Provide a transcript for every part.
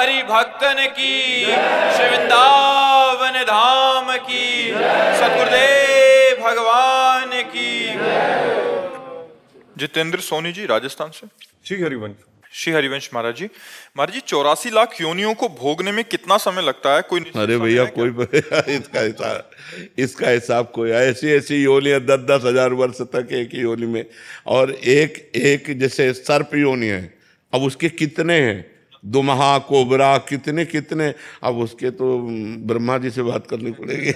हरि भक्तन की, श्री वृंदावन धाम की, सतगुरुदेव भगवान की। जितेंद्र सोनी जी राजस्थान से। श्री हरिवंश महाराज जी, 84 लाख योनियों को भोगने में कितना समय लगता है? कोई निश्चित अरे समय भैया है क्या? कोई इसका हिसाब कोई, ऐसी ऐसी योनियां 10-10 हजार वर्ष तक एक ही योनि में। और एक एक जैसे सर्प योनि है, अब उसके कितने हैं, दुमहा कोबरा कितने कितने, अब उसके तो ब्रह्मा जी से बात करनी पड़ेगी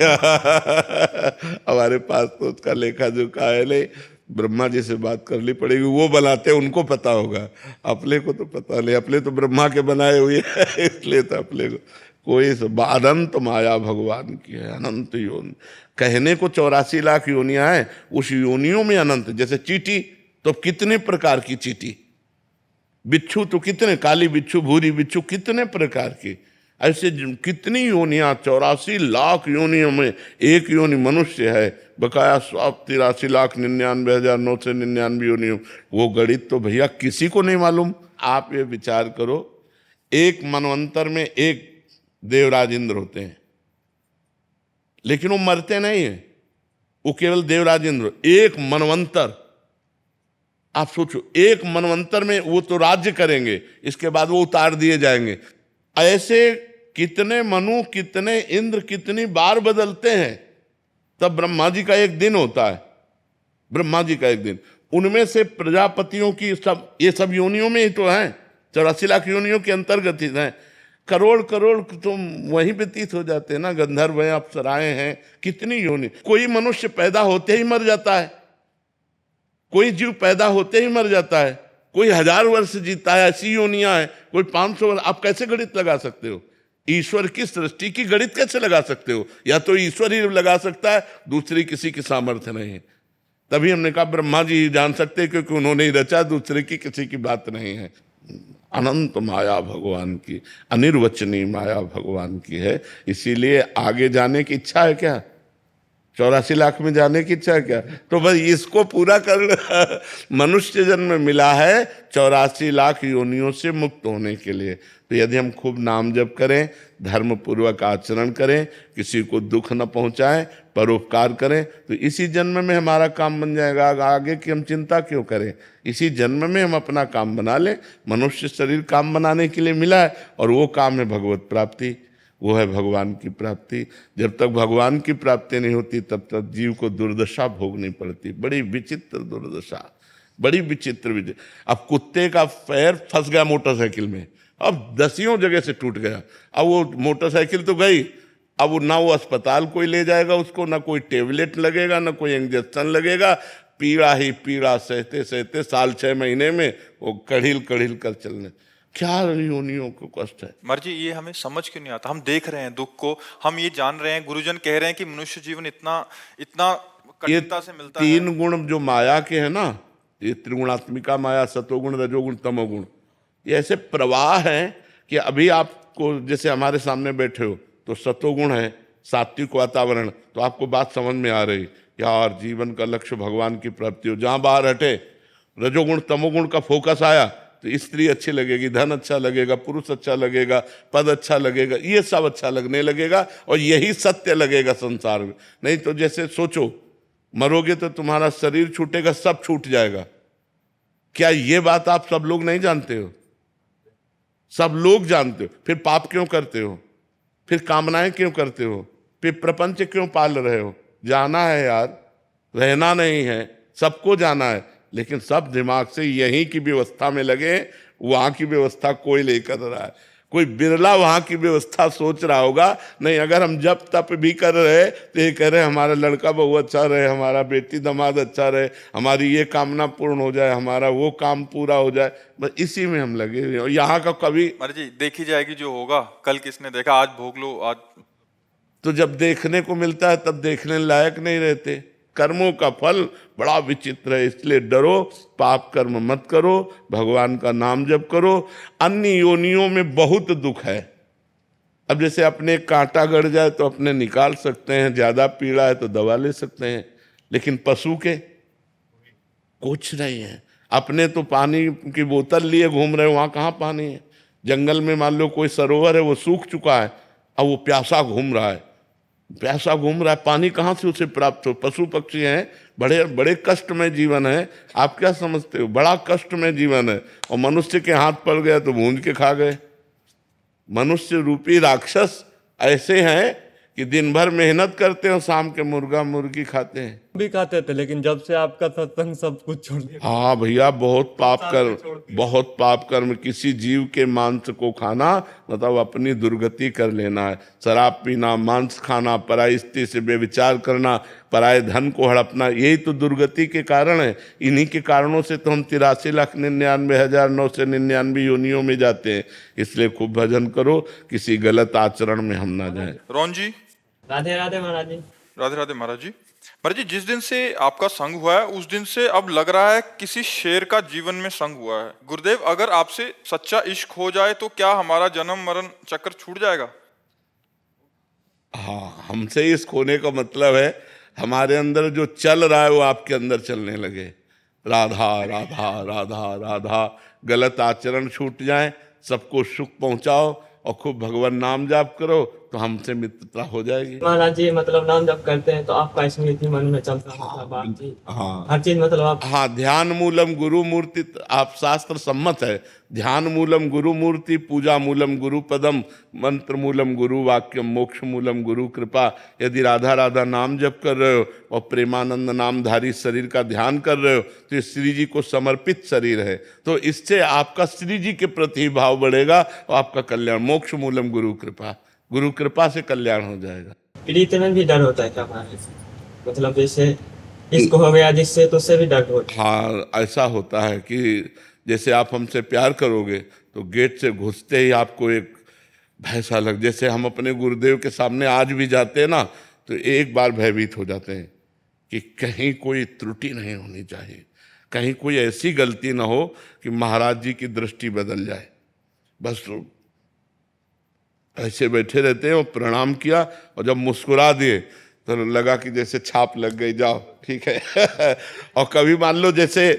हमारे पास तो उसका लेखा जोखा है नहीं, ब्रह्मा जी से बात करनी पड़ेगी, वो बनाते उनको पता होगा, अपने को तो पता नहीं, अपने तो ब्रह्मा के बनाए हुए इसलिए तो अपने को कोई अनंत माया भगवान की है, अनंत योनि। कहने को 84 लाख योनियां हैं, उस योनियों में अनंत। जैसे चींटी तो कितने प्रकार की चींटी, बिच्छू तो कितने, काली बिच्छू भूरी बिच्छू कितने प्रकार की, ऐसे कितनी योनियां, 84 लाख योनियों में एक योनि मनुष्य है, बकाया 83,99,999 योनियों। वो गणित तो भैया किसी को नहीं मालूम। आप ये विचार करो, एक मनवंतर में एक देवराज इंद्र होते हैं, लेकिन वो मरते नहीं है, वो केवल देवराज इंद्र। एक मनवंतर, आप सोचो, एक मनवंतर में वो तो राज्य करेंगे, इसके बाद वो उतार दिए जाएंगे। ऐसे कितने मनु, कितने इंद्र, कितनी बार बदलते हैं। तब ब्रह्मा जी का एक दिन होता है, ब्रह्मा जी का एक दिन, उनमें से प्रजापतियों की सब, ये सब योनियों में ही तो हैं, 84 लाख योनियों के अंतर्गत ही हैं। करोड़ करोड़ तो वहीं व्यतीत हो जाते हैं ना, गंधर्व हैं, अप्सराएं हैं, कितनी योनि। कोई मनुष्य पैदा होते ही मर जाता है, कोई जीव पैदा होते ही मर जाता है, कोई 1000 वर्ष जीता है, ऐसी योनियां हैं, कोई 500 वर्ष। आप कैसे गणित लगा सकते हो? ईश्वर की सृष्टि की गणित कैसे लगा सकते हो? या तो ईश्वर ही लगा सकता है, दूसरी किसी की सामर्थ्य नहीं है। तभी हमने कहा ब्रह्मा जी ही जान सकते हैं, क्योंकि उन्होंने ही रचा, दूसरे की किसी की बात नहीं है। अनंत माया भगवान की, अनिर्वचनीय माया भगवान की है। इसीलिए आगे जाने की इच्छा है क्या? 84 लाख में जाने की इच्छा है क्या? तो बस इसको पूरा कर मनुष्य जन्म मिला है 84 लाख योनियों से मुक्त होने के लिए। तो यदि हम खूब नाम जप करें, धर्म पूर्वक आचरण करें, किसी को दुख न पहुंचाएं, परोपकार करें, तो इसी जन्म में हमारा काम बन जाएगा। आगे की हम चिंता क्यों करें? इसी जन्म में हम अपना काम बना लें। मनुष्य शरीर काम बनाने के लिए मिला है, और वो काम है भगवत प्राप्ति, वो है भगवान की प्राप्ति। जब तक भगवान की प्राप्ति नहीं होती, तब तक जीव को दुर्दशा भोगनी पड़ती। बड़ी विचित्र दुर्दशा, बड़ी विचित्र। अब कुत्ते का पैर फंस गया मोटरसाइकिल में, अब 10 जगह से टूट गया। अब वो मोटरसाइकिल तो गई, अब वो ना वो अस्पताल कोई ले जाएगा उसको, ना कोई टेबलेट लगेगा, ना कोई इंजेक्शन लगेगा, पीड़ा ही पीड़ा सहते सहते साल 6 महीने में वो कढ़िल कढ़िल कर चलने। क्या योनियों को कष्ट है। मर जी, ये हमें समझ क्यों नहीं आता? हम देख रहे हैं दुख को, हम ये जान रहे हैं, गुरुजन कह रहे हैं कि मनुष्य जीवन इतना इतना कठिनता से मिलता है। 3 गुण जो माया के है ना, ये त्रिगुणात्मिका माया, सतोगुण, रजोगुण, तमोगुण, ये ऐसे प्रवाह हैं कि अभी आपको, जैसे हमारे सामने बैठे हो तो सतोगुण है, सात्विक वातावरण, तो आपको बात समझ में आ रही, यार जीवन का लक्ष्य भगवान की प्राप्ति हो। जहां बाहर हटे, रजोगुण तमोगुण का फोकस आया, तो स्त्री अच्छी लगेगी, धन अच्छा लगेगा, पुरुष अच्छा लगेगा, पद अच्छा लगेगा, ये सब अच्छा लगने लगेगा, और यही सत्य लगेगा संसार में। नहीं तो जैसे सोचो, मरोगे तो तुम्हारा शरीर छूटेगा, सब छूट जाएगा। क्या ये बात आप सब लोग नहीं जानते हो? सब लोग जानते हो। फिर पाप क्यों करते हो? फिर कामनाएं क्यों करते हो? फिर प्रपंच क्यों पाल रहे हो? जाना है यार, रहना नहीं है, सबको जाना है, लेकिन सब दिमाग से यहीं की व्यवस्था में लगे। वहां की व्यवस्था कोई नहीं कर रहा है, कोई बिरला वहां की व्यवस्था सोच रहा होगा। नहीं, अगर हम जब तप भी कर रहे तो ये कह रहे हमारा लड़का बहू अच्छा रहे, हमारा बेटी दामाद अच्छा रहे, हमारी ये कामना पूर्ण हो जाए, हमारा वो काम पूरा हो जाए, बस इसी में हम लगे। यहाँ का कभी मर्जी देखी जाएगी, जो होगा कल किसने देखा, आज भोग लो। आज तो जब देखने को मिलता है तब देखने लायक नहीं रहते। कर्मों का फल बड़ा विचित्र है, इसलिए डरो, पाप कर्म मत करो, भगवान का नाम जप करो। अन्य योनियों में बहुत दुख है। अब जैसे अपने कांटा गड़ जाए तो अपने निकाल सकते हैं, ज्यादा पीड़ा है तो दवा ले सकते हैं, लेकिन पशु के कुछ नहीं है। अपने तो पानी की बोतल लिए घूम रहे, वहां कहाँ पानी है? जंगल में मान लो कोई सरोवर है, वो सूख चुका है, अब वो प्यासा घूम रहा है, प्यासा घूम रहा है, पानी कहाँ से उसे प्राप्त हो? पशु पक्षी हैं, बड़े बड़े कष्ट में जीवन है। आप क्या समझते हो? बड़ा कष्ट में जीवन है, और मनुष्य के हाथ पड़ गया तो भूंज के खा गए। मनुष्य रूपी राक्षस ऐसे हैं कि दिन भर मेहनत करते हैं, शाम के मुर्गा मुर्गी खाते हैं। भी खाते थे, लेकिन जब से आपका सत्संग सब कुछ छोड़ दिया। हाँ भैया, बहुत पाप कर्म किसी जीव के मांस को खाना मतलब अपनी दुर्गति कर लेना है। शराब पीना, मांस खाना, पराई स्त्री से बेविचार करना, पराये धन को हड़पना, यही तो दुर्गति के कारण है। इन्हीं के कारणों से तो हम 83,99,999 योनियों में जाते हैं। इसलिए खूब भजन करो, किसी गलत आचरण में हम ना जाएं। रोहन जी। राधे राधे महाराज जी। राधे राधे महाराज जी। महाराज जी, जिस दिन से आपका संग हुआ है उस दिन से अब लग रहा है किसी शेर का जीवन में संग हुआ है। गुरुदेव, अगर आपसे सच्चा इश्क हो जाए तो क्या हमारा जन्म मरण चक्र छूट जाएगा? हाँ, हमसे इश्क होने का मतलब है हमारे अंदर जो चल रहा है वो आपके अंदर चलने लगे। राधा राधा राधा राधा, गलत आचरण छूट जाए, सबको सुख पहुंचाओ और खूब भगवान नाम जाप करो तो हमसे मित्रता हो जाएगी। महाराज जी, मतलब नाम जब करते हैं तो आपका स्मृति मन में चलता है, मतलब आप जी हर चीज मतलब आप। हाँ, ध्यान मूलम गुरु मूर्ति, आप शास्त्र सम्मत है। ध्यान मूलम गुरु मूर्ति, पूजा मूलम गुरु पदम, मंत्र मूलम गुरु वाक्यम, मोक्ष मूलम गुरु कृपा। यदि राधा राधा नाम जप कर रहे हो और प्रेमानंद नामधारी शरीर का ध्यान कर रहे हो तो ये श्री जी को समर्पित शरीर है, तो इससे आपका श्री जी के प्रति भाव बढ़ेगा और आपका कल्याण। मोक्ष मूलम गुरु कृपा, गुरु कृपा से कल्याण हो जाएगा। प्रीत में भी डर होता है क्या महाराज? मतलब जैसे इसको हो गया जिससे, तो उससे भी डर होता है। हाँ, ऐसा होता है कि जैसे आप हमसे प्यार करोगे तो गेट से घुसते ही आपको एक भय सा लग, जैसे हम अपने गुरुदेव के सामने आज भी जाते हैं ना तो एक बार भयभीत हो जाते हैं कि कहीं कोई त्रुटि नहीं होनी चाहिए, कहीं कोई ऐसी गलती ना हो कि महाराज जी की दृष्टि बदल जाए। बस ऐसे बैठे रहते हैं और प्रणाम किया और जब मुस्कुरा दिए तो लगा कि जैसे छाप लग गई, जाओ ठीक है। और कभी मान लो जैसे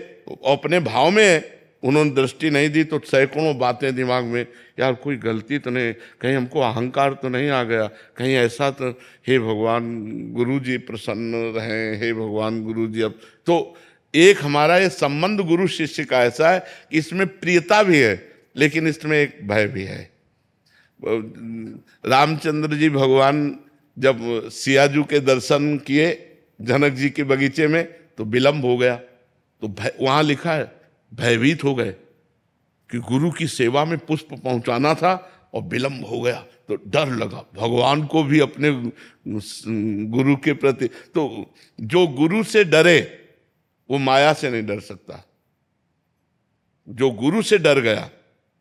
अपने भाव में उन्होंने दृष्टि नहीं दी तो सैकड़ों बातें दिमाग में, यार कोई गलती तो नहीं, कहीं हमको अहंकार तो नहीं आ गया, कहीं ऐसा तो, हे भगवान गुरु जी प्रसन्न रहें, हे भगवान गुरु जी। अब तो एक हमारा ये संबंध गुरु शिष्य का ऐसा है कि इसमें प्रियता भी है लेकिन इसमें एक भय भी है। रामचंद्र जी भगवान जब सियाजू के दर्शन किए जनक जी के बगीचे में तो विलम्ब हो गया, तो वहां लिखा है भयभीत हो गए कि गुरु की सेवा में पुष्प पहुंचाना था और विलम्ब हो गया, तो डर लगा भगवान को भी अपने गुरु के प्रति। तो जो गुरु से डरे वो माया से नहीं डर सकता, जो गुरु से डर गया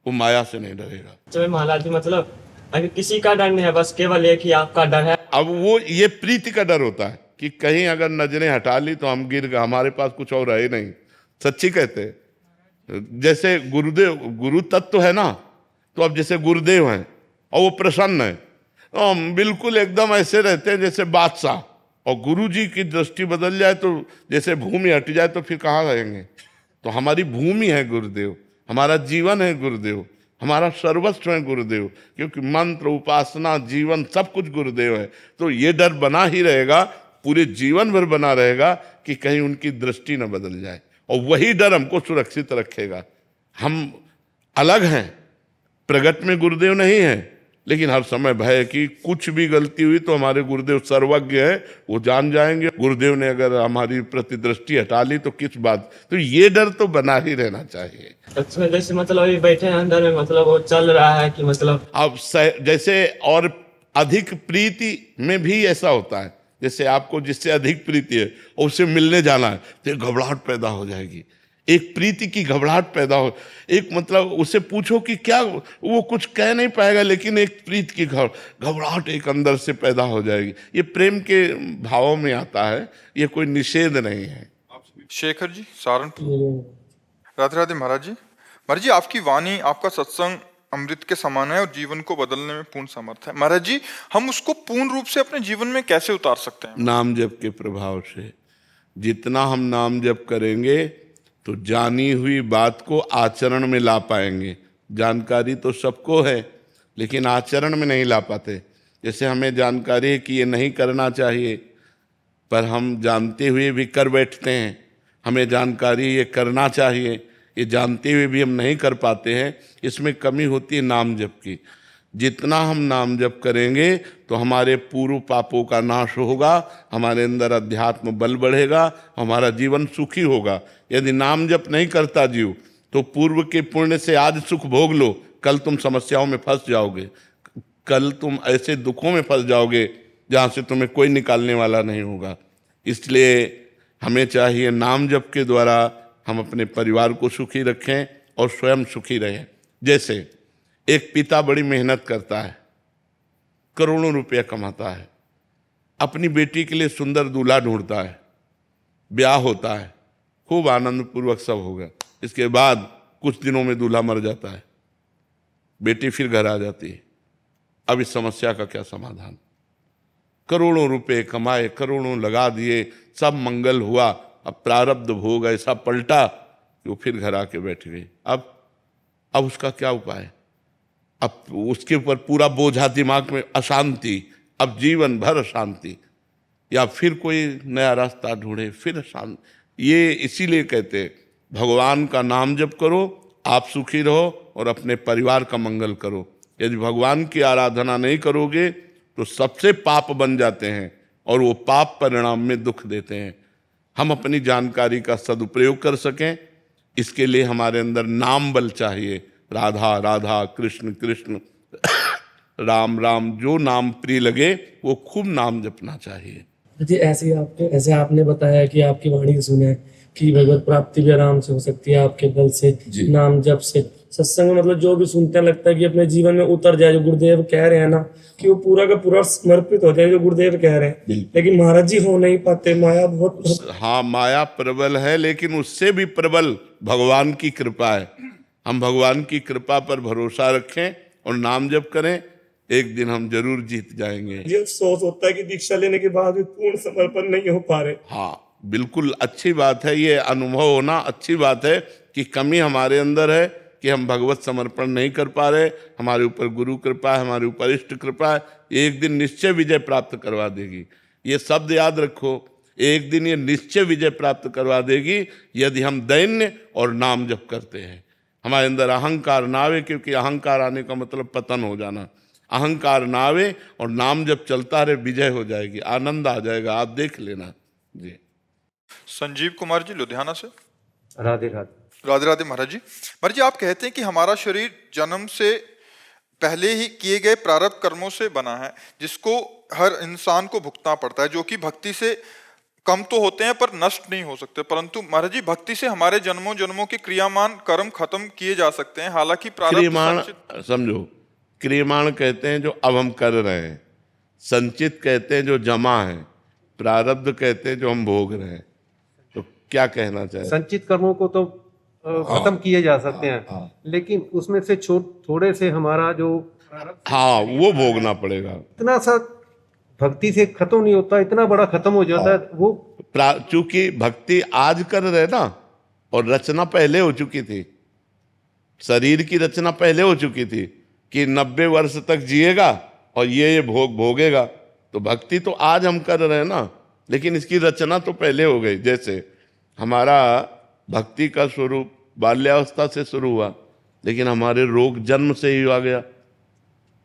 वो माया से नहीं डरेगा। तो महाराज जी, मतलब अभी किसी का डर नहीं है, बस केवल एक ही आपका डर है। अब वो ये प्रीति का डर होता है कि कहीं अगर नजरें हटा ली तो हम गिर गए, हमारे पास कुछ और रहे नहीं। सच्ची कहते हैं, जैसे गुरुदेव गुरु तत्व है ना, तो अब जैसे गुरुदेव हैं और वो प्रसन्न है तो हम बिल्कुल एकदम ऐसे रहते हैं जैसे बादशाह, और गुरु जी की दृष्टि बदल जाए तो जैसे भूमि हट जाए तो फिर कहाँ रहेंगे। तो हमारी भूमि है गुरुदेव, हमारा जीवन है गुरुदेव, हमारा सर्वस्व है गुरुदेव, क्योंकि मंत्र उपासना जीवन सब कुछ गुरुदेव है। तो ये डर बना ही रहेगा, पूरे जीवन भर बना रहेगा कि कहीं उनकी दृष्टि न बदल जाए, और वही डर हमको सुरक्षित रखेगा। हम अलग हैं, प्रगट में गुरुदेव नहीं है, लेकिन हर समय भय है कि कुछ भी गलती हुई तो हमारे गुरुदेव सर्वज्ञ है, वो जान जाएंगे। गुरुदेव ने अगर हमारी प्रति दृष्टि हटा ली तो किस बात, तो ये डर तो बना ही रहना चाहिए। उसमें जैसे मतलब अभी बैठे हैं अंदर में, मतलब वो चल रहा है कि मतलब अब जैसे और अधिक प्रीति में भी ऐसा होता है, जैसे आपको जिससे अधिक प्रीति है और उससे मिलने जाना है तो घबराहट पैदा हो जाएगी, एक प्रीति की घबराहट पैदा हो, एक मतलब उससे पूछो कि क्या, वो कुछ कह नहीं पाएगा लेकिन एक प्रीति की घबराहट एक अंदर से पैदा हो जाएगी। ये प्रेम के भावों में आता है, ये कोई निषेध नहीं है। शेखर जी सहारनपुर। राधे राधे महाराज जी। महाराज जी, आपकी वाणी, आपका सत्संग अमृत के समान है और जीवन को बदलने में पूर्ण समर्थ है। महाराज जी, हम उसको पूर्ण रूप से अपने जीवन में कैसे उतार सकते हैं? नाम जप के प्रभाव से। जितना हम नाम जप करेंगे तो जानी हुई बात को आचरण में ला पाएंगे, जानकारी तो सबको है, लेकिन आचरण में नहीं ला पाते। जैसे हमें जानकारी है कि ये नहीं करना चाहिए, पर हम जानते हुए भी कर बैठते हैं। हमें जानकारी ये करना चाहिए, ये जानते हुए भी हम नहीं कर पाते हैं। इसमें कमी होती है नाम जप की। जितना हम नाम जप करेंगे तो हमारे पूर्व पापों का नाश होगा, हमारे अंदर अध्यात्म बल बढ़ेगा, हमारा जीवन सुखी होगा। यदि नाम जप नहीं करता जीव तो पूर्व के पुण्य से आज सुख भोग लो, कल तुम समस्याओं में फंस जाओगे, कल तुम ऐसे दुखों में फंस जाओगे जहाँ से तुम्हें कोई निकालने वाला नहीं होगा। इसलिए हमें चाहिए नाम जप के द्वारा हम अपने परिवार को सुखी रखें और स्वयं सुखी रहें। जैसे एक पिता बड़ी मेहनत करता है, करोड़ों रुपया कमाता है, अपनी बेटी के लिए सुंदर दूल्हा ढूंढता है, ब्याह होता है, खूब आनंद पूर्वक सब हो गया। इसके बाद कुछ दिनों में दूल्हा मर जाता है, बेटी फिर घर आ जाती है। अब इस समस्या का क्या समाधान? करोड़ों रुपए कमाए, करोड़ों लगा दिए, सब मंगल हुआ, अब प्रारब्ध भोग ऐसा पलटा कि वो फिर घर आके बैठ गई। अब उसका क्या उपाय? अब उसके ऊपर पूरा बोझा दिमाग में, अशांति, अब जीवन भर अशांति, या फिर कोई नया रास्ता ढूंढे, फिर अशांति। ये इसीलिए कहते हैं भगवान का नाम जप करो, आप सुखी रहो और अपने परिवार का मंगल करो। यदि भगवान की आराधना नहीं करोगे तो सबसे पाप बन जाते हैं और वो पाप परिणाम में दुख देते हैं। हम अपनी जानकारी का सदुपयोग कर सकें, इसके लिए हमारे अंदर नाम बल चाहिए। राधा राधा, कृष्ण कृष्ण, राम राम, जो नाम प्रिय लगे वो खूब नाम जपना चाहिए। जी ऐसे आपने बताया कि आपकी वाणी सुने कि भगवत प्राप्ति भी आराम से हो सकती है आपके बल से, नाम जप से। सत्संग में मतलब जो भी सुनते हैं लगता है कि अपने जीवन में उतर जाए, जो गुरुदेव कह रहे हैं ना कि वो पूरा का पूरा समर्पित हो जाए जो गुरुदेव कह रहे हैं। लेकिन महाराज जी हो नहीं पाते, माया बहुत। हाँ, माया प्रबल है, लेकिन उससे भी प्रबल भगवान की कृपा है। हम भगवान की कृपा पर भरोसा रखें और नाम जप करें, एक दिन हम जरूर जीत जाएंगे। जी अफसोस होता है कि दीक्षा लेने के बाद भी पूर्ण समर्पण नहीं हो पा रहे। हाँ, बिल्कुल अच्छी बात है, ये अनुभव होना अच्छी बात है कि कमी हमारे अंदर है कि हम भगवत समर्पण नहीं कर पा रहे। हमारे ऊपर गुरु कृपा है, हमारे ऊपर इष्ट कृपा है, एक दिन निश्चय विजय प्राप्त करवा देगी। ये शब्द याद रखो, एक दिन ये निश्चय विजय प्राप्त करवा देगी यदि हम दैन्य और नाम जप करते हैं। हमारे अंदर अहंकार ना आवे, क्योंकि अहंकार आने का मतलब पतन हो जाना। अहंकार ना आवे और नाम जब चलता रहे, विजय हो जाएगी, आनंद आ जाएगा। आप देख लेना जी। संजीव कुमार जी लुधियाना से। राधे राधे। राधे राधे महाराज जी, आप कहते हैं कि हमारा शरीर जन्म से पहले ही किए गए प्रारब्ध कर्मों से बना है, जिसको हर इंसान को भुगतना पड़ता है, जो कि भक्ति से कम तो होते हैं पर नष्ट नहीं हो सकते। परंतु महाराज जी, भक्ति से हमारे जन्मों जन्मों के क्रियामान कर्म खत्म किए जा सकते हैं। हालांकि क्रियमाण समझो, क्रियमाण कहते हैं जो अब हम कर रहे हैं, संचित कहते हैं जो जमा है, प्रारब्ध कहते हैं जो हम भोग रहे हैं। तो क्या कहना चाहिए? संचित कर्मों को तो खत्म किए जा सकते हैं, लेकिन उसमें से थोड़े से हमारा जो हाँ, वो भोगना पड़ेगा। इतना सा भक्ति से खत्म नहीं होता, इतना बड़ा खत्म हो जाता है वो। चूंकि भक्ति आज कर रहे ना, और रचना पहले हो चुकी थी, शरीर की रचना पहले हो चुकी थी कि 90 वर्ष तक जिएगा और ये भोग भोगेगा। तो भक्ति तो आज हम कर रहे हैं ना, लेकिन इसकी रचना तो पहले हो गई। जैसे हमारा भक्ति का स्वरूप बाल्यावस्था से शुरू हुआ, लेकिन हमारे रोग जन्म से ही आ गया।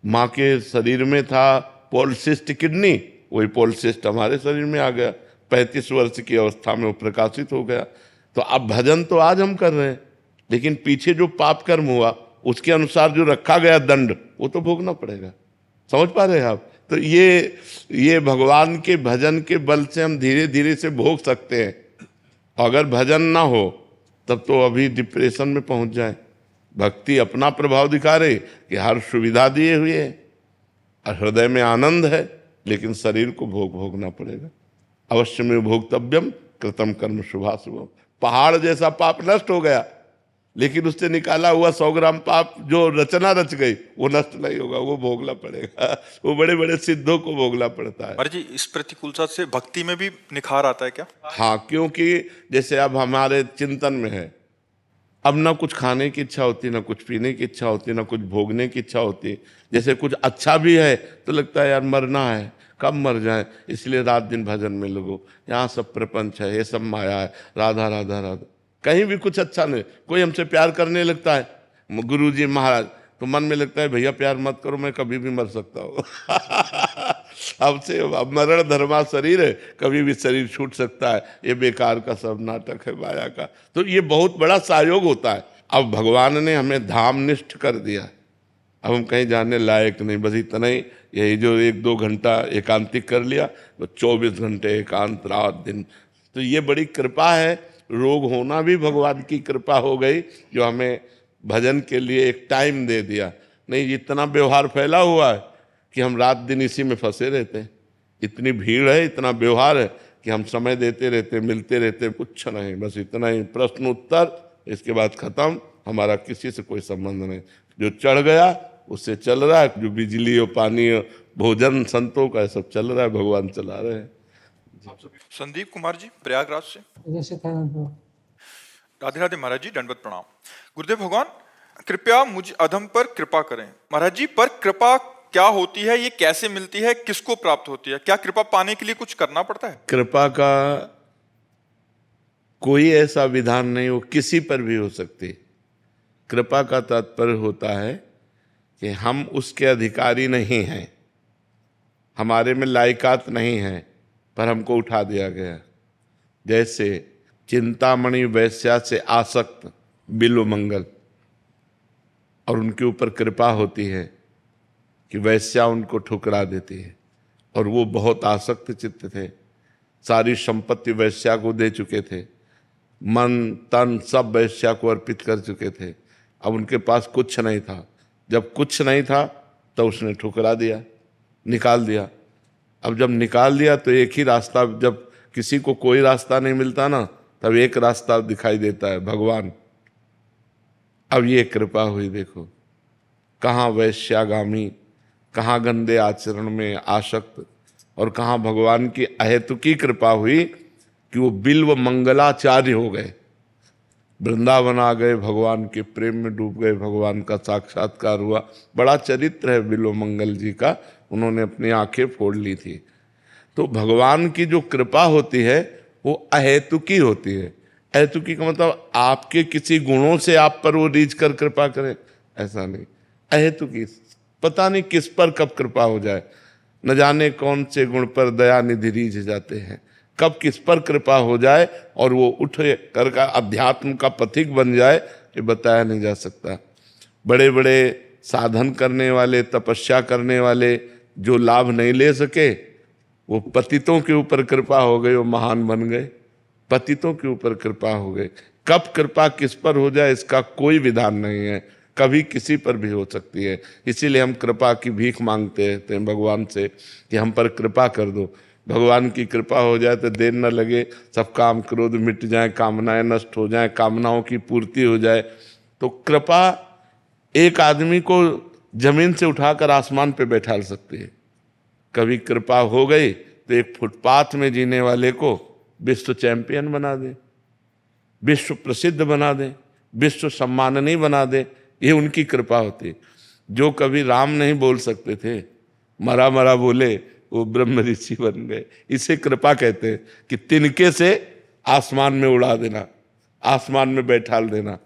माँ के शरीर में था पॉलिसिस्ट किडनी, वही पॉलिसिस्ट हमारे शरीर में आ गया। 35 वर्ष की अवस्था में वो प्रकाशित हो गया। तो अब भजन तो आज हम कर रहे हैं, लेकिन पीछे जो पाप कर्म हुआ उसके अनुसार जो रखा गया दंड, वो तो भोगना पड़ेगा। समझ पा रहे हैं आप? तो ये भगवान के भजन के बल से हम धीरे धीरे से भोग सकते हैं। अगर भजन ना हो तब तो अभी डिप्रेशन में पहुंच जाए। भक्ति अपना प्रभाव दिखा रही कि हर सुविधा दिए हुए है और हृदय में आनंद है, लेकिन शरीर को भोगना पड़ेगा। अवश्य में भोक्तव्यम कृतम कर्म शुभाशुभम। पहाड़ जैसा पाप नष्ट हो गया, लेकिन उससे निकाला हुआ 100 ग्राम पाप जो रचना रच गई वो नष्ट नहीं होगा, वो भोगना पड़ेगा। वो बड़े बड़े सिद्धों को भोगना पड़ता है। महाराज जी, इस प्रतिकूलता से भक्ति में भी निखार आता है क्या? हाँ, क्योंकि जैसे अब हमारे चिंतन में है, अब ना कुछ खाने की इच्छा होती, ना कुछ पीने की इच्छा होती, ना कुछ भोगने की इच्छा होती। जैसे कुछ अच्छा भी है तो लगता है यार मरना है, कब मर जाए, इसलिए रात दिन भजन में लगो। यहाँ सब प्रपंच है, ये सब माया है, राधा राधा राधा। कहीं भी कुछ अच्छा नहीं। कोई हमसे प्यार करने लगता है, गुरु जी महाराज, तो मन में लगता है भैया प्यार मत करो, मैं कभी भी मर सकता हूँ। अब से अब मरण धर्मा शरीर है, कभी भी शरीर छूट सकता है, ये बेकार का सब नाटक है माया का। तो ये बहुत बड़ा सहयोग होता है। अब भगवान ने हमें धामनिष्ठ कर दिया, अब हम कहीं जाने लायक नहीं, बस इतना ही। यही जो 1-2 घंटा एकांतिक कर लिया, तो 24 घंटे एकांत रात दिन। तो ये बड़ी कृपा है। रोग होना भी भगवान की कृपा हो गई, जो हमें भजन के लिए एक टाइम दे दिया। नहीं इतना व्यवहार फैला हुआ है कि हम रात दिन इसी में फंसे रहते हैं। इतनी भीड़ है, इतना व्यवहार है कि हम समय देते रहते, मिलते रहते, कुछ नहीं, बस इतना ही, प्रश्न उत्तर, इसके बाद खत्म, हमारा किसी से कोई संबंध नहीं। जो चढ़ गया उससे चल रहा है, जो बिजली और पानी और भोजन संतों का सब चल रहा है, भगवान चला रहे हैं। संदीप कुमार जी प्रयागराज से। जैसे था हाँ। राधे राधे महाराज जी, दंडवत प्रणाम। गुरुदेव भगवान कृपया मुझ अधम पर कृपा करें। महाराज जी, पर कृपा क्या होती है, ये कैसे मिलती है, किसको प्राप्त होती है, क्या कृपा पाने के लिए कुछ करना पड़ता है? कृपा का कोई ऐसा विधान नहीं, वो किसी पर भी हो सकती। कृपा का तात्पर्य होता है कि हम उसके अधिकारी नहीं हैं, हमारे में लायकात नहीं है, पर हमको उठा दिया गया। जैसे चिंतामणि वैश्या से आसक्त बिल्वमंगल, और उनके ऊपर कृपा होती है कि वैश्या उनको ठुकरा देती है, और वो बहुत आसक्त चित्त थे, सारी संपत्ति वैश्या को दे चुके थे, मन तन सब वैश्या को अर्पित कर चुके थे। अब उनके पास कुछ नहीं था। जब कुछ नहीं था तो उसने ठुकरा दिया, निकाल दिया। अब जब निकाल दिया तो एक ही रास्ता, जब किसी को कोई रास्ता नहीं मिलता ना, तब एक रास्ता दिखाई देता है, भगवान। अब ये कृपा हुई, देखो कहाँ वैश्यागामी, कहाँ गंदे आचरण में आसक्त, और कहाँ भगवान की अहेतुकी कृपा हुई कि वो बिल्व मंगलाचार्य हो गए, वृंदावन आ गए, भगवान के प्रेम में डूब गए, भगवान का साक्षात्कार हुआ। बड़ा चरित्र है बिल्व मंगल जी का, उन्होंने अपनी आंखें फोड़ ली थी। तो भगवान की जो कृपा होती है वो अहेतुकी होती है। अहेतुकी का मतलब आपके किसी गुणों से आप पर वो रीझ कर कृपा करे, ऐसा नहीं। अहेतुकी, पता नहीं किस पर कब कृपा हो जाए, न जाने कौन से गुण पर दया निधि रीझ जाते हैं, कब किस पर कृपा हो जाए और वो उठ कर का अध्यात्म का पथिक बन जाए, ये बताया नहीं जा सकता। बड़े बड़े साधन करने वाले, तपस्या करने वाले जो लाभ नहीं ले सके, वो पतितों के ऊपर कृपा हो गई, वो महान बन गए। पतितों के ऊपर कृपा हो गई। कब कृपा किस पर हो जाए इसका कोई विधान नहीं है, कभी किसी पर भी हो सकती है। इसीलिए हम कृपा की भीख मांगते हैं भगवान से कि हम पर कृपा कर दो। भगवान की कृपा हो जाए तो देर न लगे, सब काम क्रोध मिट जाए, कामनाएं नष्ट हो जाए, कामनाओं की पूर्ति हो जाए। तो कृपा एक आदमी को जमीन से उठाकर आसमान पे बैठा सकती है। कभी कृपा हो गई तो एक फुटपाथ में जीने वाले को विश्व चैंपियन बना दे, विश्व प्रसिद्ध बना दे, विश्व सम्माननीय बना दे, ये उनकी कृपा होती है। जो कभी राम नहीं बोल सकते थे, मरा मरा बोले, वो ब्रह्म ऋषि बन गए। इसे कृपा कहते हैं कि तिनके से आसमान में उड़ा देना, आसमान में बैठाल देना।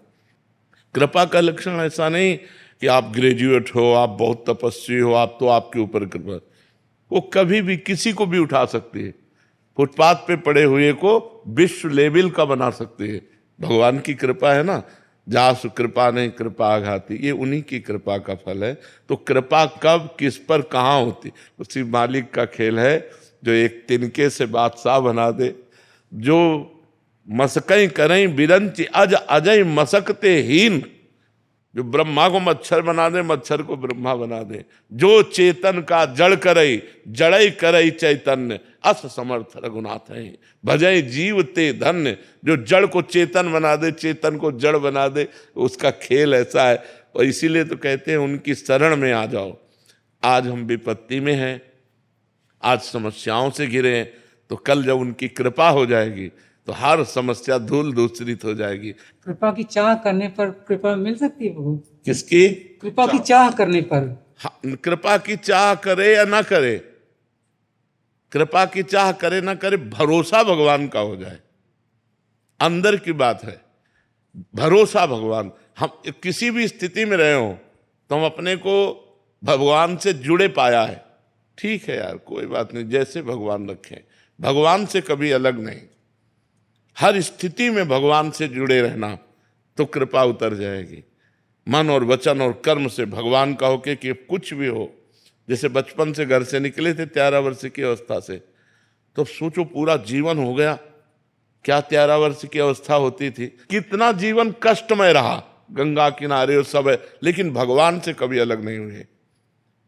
कृपा का लक्षण ऐसा नहीं कि आप ग्रेजुएट हो, आप बहुत तपस्वी हो, आप तो आपके ऊपर कृपा, वो कभी भी किसी को भी उठा सकती है। फुटपाथ पे पड़े हुए को विश्व लेवल का बना सकती है। भगवान की कृपा है ना, जासु कृपा नहीं कृपा आघाती, ये उन्हीं की कृपा का फल है। तो कृपा कब किस पर कहाँ होती, उसी मालिक का खेल है, जो एक तिनके से बादशाह बना दे, जो मसकई करें बिरंच अज अजय मसकते हीन, जो ब्रह्मा को मच्छर बना दे, मच्छर को ब्रह्मा बना दे, जो चेतन का जड़ करई जड़ई करई चैतन्य, अस समर्थ रघुनाथ है भजय जीव ते धन्य। जो जड़ को चेतन बना दे, चेतन को जड़ बना दे, उसका खेल ऐसा है। और इसीलिए तो कहते हैं उनकी शरण में आ जाओ। आज हम विपत्ति में हैं, आज समस्याओं से घिरे हैं, तो कल जब उनकी कृपा हो जाएगी तो हर समस्या धूल दूसरित हो जाएगी। कृपा की चाह करने पर कृपा मिल सकती है प्रभु? किसकी? कृपा की चाह करने पर। हाँ, कृपा की चाह करे या ना करे, कृपा की चाह करे ना करे, भरोसा भगवान का हो जाए, अंदर की बात है। भरोसा भगवान, हम किसी भी स्थिति में रहे हो तो हम अपने को भगवान से जुड़े पाया है, ठीक है यार कोई बात नहीं, जैसे भगवान रखें, भगवान से कभी अलग नहीं, हर स्थिति में भगवान से जुड़े रहना, तो कृपा उतर जाएगी। मन और वचन और कर्म से भगवान का होके कि कुछ भी हो। जैसे बचपन से घर से निकले थे 13 वर्ष की अवस्था से, तो सोचो पूरा जीवन हो गया, क्या 13 वर्ष की अवस्था होती थी, कितना जीवन कष्टमय रहा, गंगा किनारे और सब है, लेकिन भगवान से कभी अलग नहीं हुए।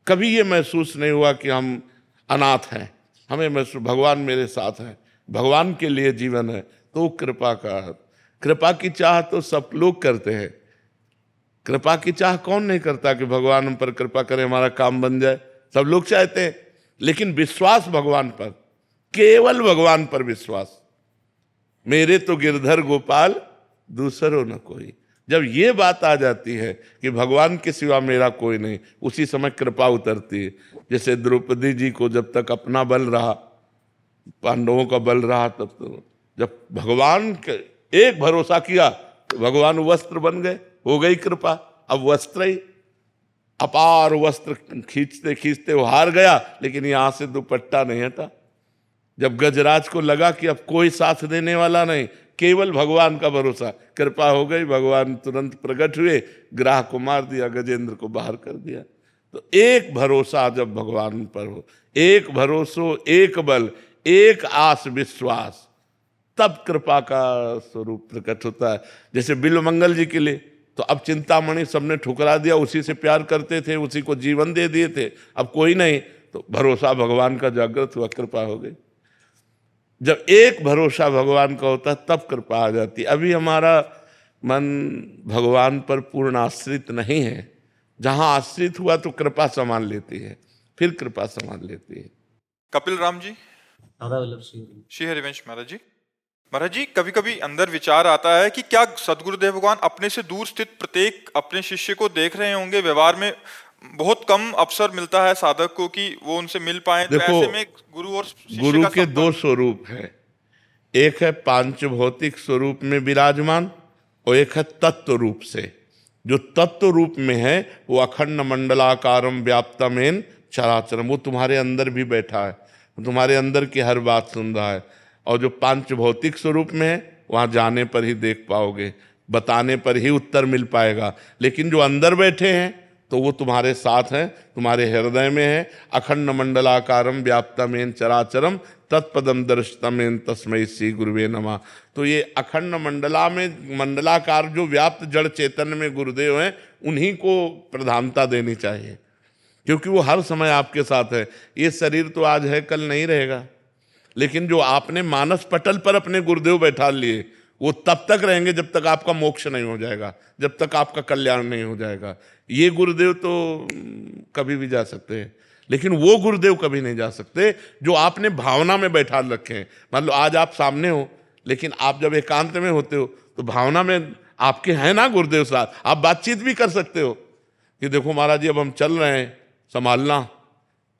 कभी ये महसूस नहीं हुआ कि हम अनाथ हैं, हमें महसूस भगवान मेरे साथ हैं, भगवान के लिए जीवन है। तो कृपा की चाह तो सब लोग करते हैं। कृपा की चाह कौन नहीं करता कि भगवान हम पर कृपा करे, हमारा काम बन जाए, सब लोग चाहते हैं। लेकिन विश्वास भगवान पर, केवल भगवान पर विश्वास, मेरे तो गिरधर गोपाल दूसरो न कोई, जब ये बात आ जाती है कि भगवान के सिवा मेरा कोई नहीं, उसी समय कृपा उतरती है। जैसे द्रौपदी जी को जब तक अपना बल रहा, पांडवों का बल रहा, तब तो जब भगवान के एक भरोसा किया तो भगवान वस्त्र बन गए, हो गई कृपा। अब वस्त्र ही अपार वस्त्र खींचते खींचते वो हार गया, लेकिन यहां से दुपट्टा नहीं हटा। जब गजराज को लगा कि अब कोई साथ देने वाला नहीं, केवल भगवान का भरोसा, कृपा हो गई, भगवान तुरंत प्रकट हुए, ग्राह को मार दिया, गजेंद्र को बाहर कर दिया। तो एक भरोसा जब भगवान पर हो, एक भरोसो, एक बल, एक आस विश्वास, तब कृपा का स्वरूप प्रकट होता है। जैसे बिल्वमंगल जी के लिए तो अब चिंतामणि सबने ठुकरा दिया, उसी से प्यार करते थे, उसी को जीवन दे दिए थे, अब कोई नहीं, तो भरोसा भगवान का जागृत हुआ, कृपा हो गई। जब एक भरोसा भगवान का होता है तब कृपा आ जाती। अभी हमारा मन भगवान पर पूर्ण आश्रित नहीं है, जहां आश्रित हुआ तो कृपा संभाल लेती है, फिर कृपा संभाल लेती है। कपिल राम जी, श्री हरिवंश महाराज जी। महाराज जी, कभी कभी अंदर विचार आता है कि क्या सदगुरुदेव भगवान अपने से दूर स्थित प्रत्येक अपने शिष्य को देख रहे होंगे। व्यवहार में बहुत कम अवसर मिलता है साधक को कि वो उनसे मिल पाए, तो ऐसे में गुरु और शिष्य गुरु का के दो स्वरूप है, एक है पांच भौतिक स्वरूप में विराजमान और एक है तत्व रूप से। जो तत्व रूप में है वो अखंड मंडलाकारम व्याप्तमेन चराचरम, वो तुम्हारे अंदर भी बैठा है, तुम्हारे अंदर की हर बात सुन रहा है। और जो पांच भौतिक स्वरूप में है वहां जाने पर ही देख पाओगे, बताने पर ही उत्तर मिल पाएगा। लेकिन जो अंदर बैठे हैं तो वो तुम्हारे साथ हैं, तुम्हारे हृदय में है। अखंड मंडलाकारम व्याप्तमेन चराचरम तत्पदम दर्शतमेन तस्मै श्री गुरुवे नमः। तो ये अखंड मंडलाकार जो व्याप्त जड़ चैतन्य में गुरुदेव हैं, उन्हीं को प्रधानता देनी चाहिए, क्योंकि वो हर समय आपके साथ है। ये शरीर तो आज है कल नहीं रहेगा, लेकिन जो आपने मानस पटल पर अपने गुरुदेव बैठा लिए वो तब तक रहेंगे जब तक आपका मोक्ष नहीं हो जाएगा, जब तक आपका कल्याण नहीं हो जाएगा। ये गुरुदेव तो कभी भी जा सकते हैं, लेकिन वो गुरुदेव कभी नहीं जा सकते जो आपने भावना में बैठा रखे हैं। मान लो आज आप सामने हो, लेकिन आप जब एकांत में होते हो तो भावना में आपके हैं ना गुरुदेव साथ, आप बातचीत भी कर सकते हो कि देखो महाराज जी अब हम चल रहे हैं, संभालना।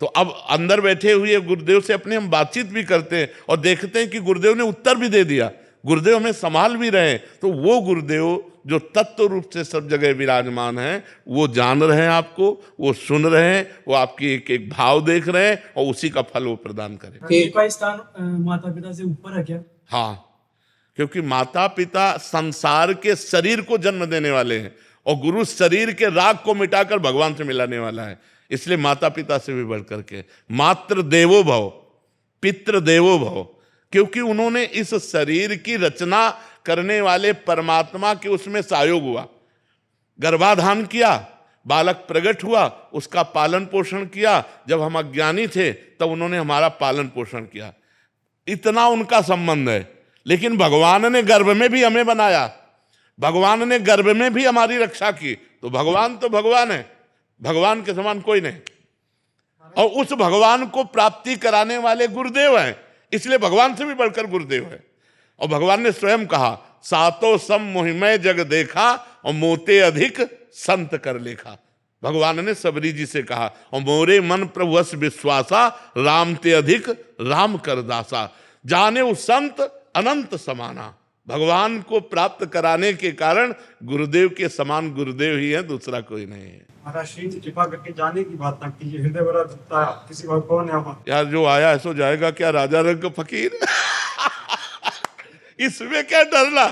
तो अब अंदर बैठे हुए गुरुदेव से अपने हम बातचीत भी करते हैं और देखते हैं कि गुरुदेव ने उत्तर भी दे दिया, गुरुदेव हमें संभाल भी रहे हैं। तो वो गुरुदेव जो तत्व रूप से सब जगह विराजमान है, वो जान रहे हैं आपको, वो सुन रहे हैं, वो आपकी एक एक भाव देख रहे हैं और उसी का फल वो प्रदान करें। का स्थान माता पिता से ऊपर है क्या? हाँ, क्योंकि माता पिता संसार के शरीर को जन्म देने वाले हैं और गुरु शरीर के राग को मिटाकर भगवान से मिलाने वाला है। इसलिए माता पिता से भी बढ़ करके मातृ देवो भव, पितृ देवो भव, क्योंकि उन्होंने इस शरीर की रचना करने वाले परमात्मा के उसमें सहयोग हुआ, गर्भाधान किया, बालक प्रकट हुआ, उसका पालन पोषण किया। जब हम अज्ञानी थे तब उन्होंने हमारा पालन पोषण किया, इतना उनका संबंध है। लेकिन भगवान ने गर्भ में भी हमें बनाया, भगवान ने गर्भ में भी हमारी रक्षा की। तो भगवान है, भगवान के समान कोई नहीं। और उस भगवान को प्राप्ति कराने वाले गुरुदेव हैं, इसलिए भगवान से भी बढ़कर गुरुदेव है। और भगवान ने स्वयं कहा, सातो सम मोहिमय जग देखा और मोते अधिक संत कर लेखा। भगवान ने सबरी जी से कहा, और मोरे मन प्रभुवश विश्वासा, राम ते अधिक राम कर दासा। जाने वो संत अनंत समाना। भगवान को प्राप्त कराने के कारण गुरुदेव के समान गुरुदेव ही है, दूसरा कोई नहीं है। महाराज श्री जी कृपा करके जाने की बात ना कीजिए, हृदय बड़ा दुखता है, किसी को कौन है हमारा। यार जो आया है सो जाएगा, क्या राजा रंग फकीर इसमें क्या डरना